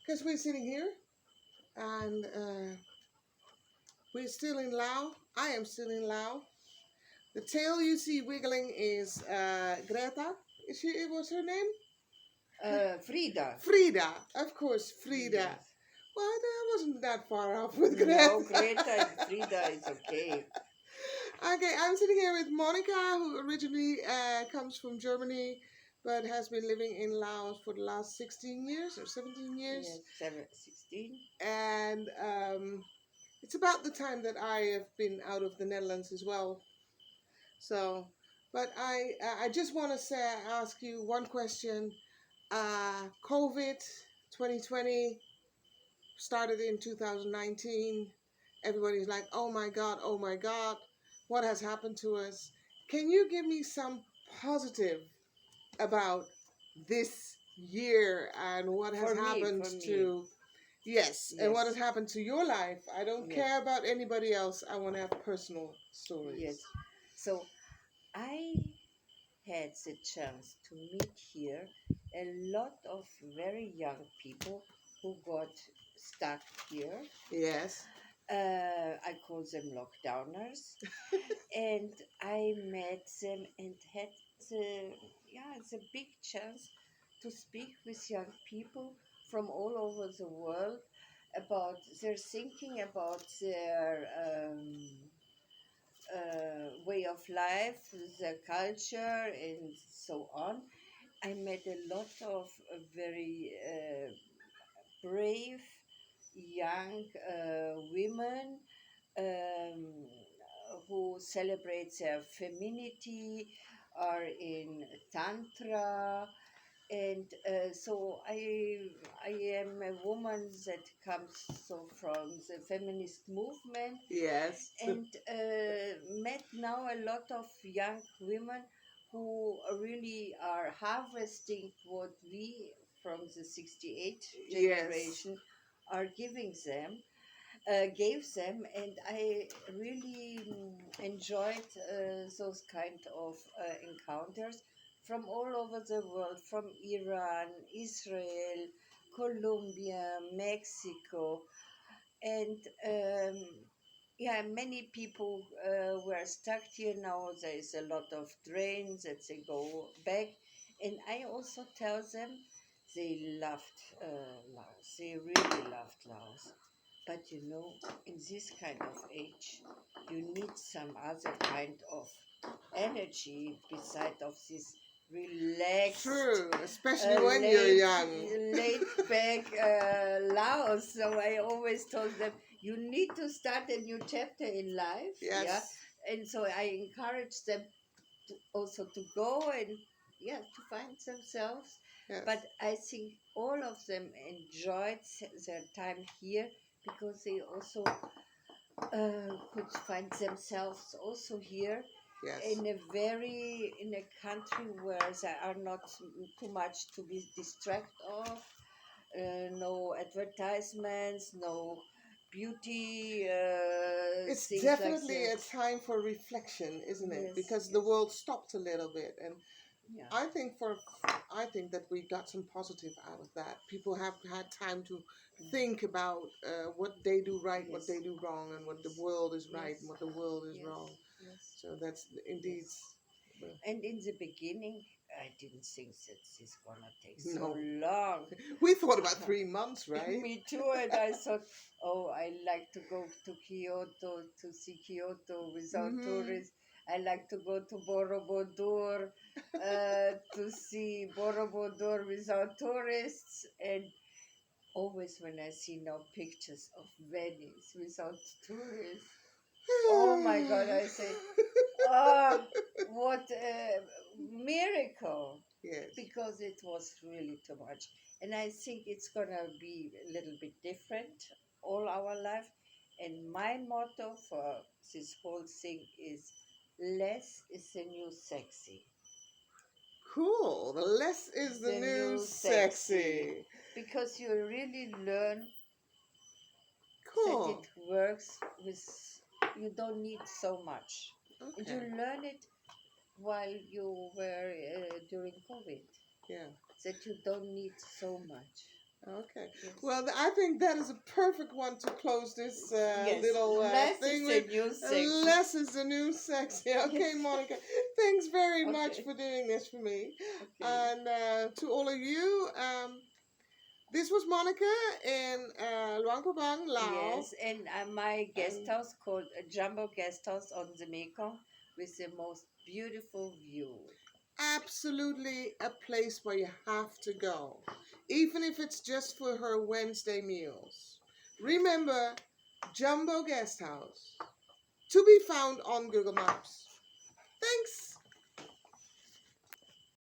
Because we're sitting here and we're still in Laos. I am still in Laos. The tail you see wiggling is Greta. What's her name? Frida. Frida. Of course, Frida. Yes. Well, I wasn't that far off with Greta. No, Greta and Frida is okay. Okay, I'm sitting here with Monica, who originally comes from Germany, but has been living in Laos for the last 16 years or 17 years. Yes, 16. And it's about the time that I have been out of the Netherlands as well. So, but I just want to ask you one question. COVID 2020 started in 2019. Everybody's like, oh my God, what has happened to us? Can you give me some positive about this year and what has happened to... Yes, and what has happened to your life? I don't care about anybody else. I want to have personal stories. Yes. So I had the chance to meet here a lot of very young people who got stuck here. Yes. I call them lockdowners. And I met them and had the big chance to speak with young people from all over the world about their thinking, about their way of life, their culture, and so on. I met a lot of very brave young women um, who celebrate their femininity, are in tantra, and so I am a woman that comes so from the feminist movement. Yes. And met now a lot of young women who really are harvesting what we from the 68 generation are giving them, gave them, and I really enjoyed those kind of encounters from all over the world, from Iran, Israel, Colombia, Mexico, and yeah, many people were stuck here. Now there is a lot of trains that they go back, and I also tell them they loved Laos. They really loved Laos. But you know, in this kind of age, you need some other kind of energy beside of this relaxed, true, especially when you're young, laid back Laos. So I always told them, you need to start a new chapter in life. Yes. Yeah. And so I encourage them also to go and to find themselves. Yes. But I think all of them enjoyed their time here because they also could find themselves also here. Yes. In a country where there are not too much to be distracted of, no advertisements, no beauty. It's Things definitely like a time for reflection, isn't it? Yes, Because the yes. world stopped a little bit, and Yeah. I think that we got some positive out of that. People have had time to think about what they do right, what they do wrong, and what the world is right and what the world is wrong. Yes. So that's indeed. And in the beginning, I didn't think that this gonna take so No. long. We thought about 3 months, right? Me too, and I thought, oh, I like to go to Kyoto to see Kyoto without tourists. I like to go to Borobudur to see Borobudur without tourists. And always when I see now pictures of Venice without tourists, oh my God, I say, oh, what a miracle. Yes. Because it was really too much. And I think it's going to be a little bit different all our life. And my motto for this whole thing is less is the new sexy. Cool. The less is the new sexy. Because you really learn Cool. that it works with, you don't need so much. Okay. And you learn it while you were during COVID. Yeah. That you don't need so much. Okay. Yes. Well, I think that is a perfect one to close this Yes. little Unless thing it's with. a new sex. Unless it's a new sex. Yeah, okay, Yes. Monica. Thanks very much Okay. for doing this for me. Okay. And to all of you, this was Monica in Luang Prabang, Laos. Yes, and my guest And house called a Jumbo Guest House on the Mekong with the most beautiful view. absolutely a place where you have to go, even if it's just for her Wednesday meals. Remember, Jumbo Guest House, to be found on Google Maps. Thanks.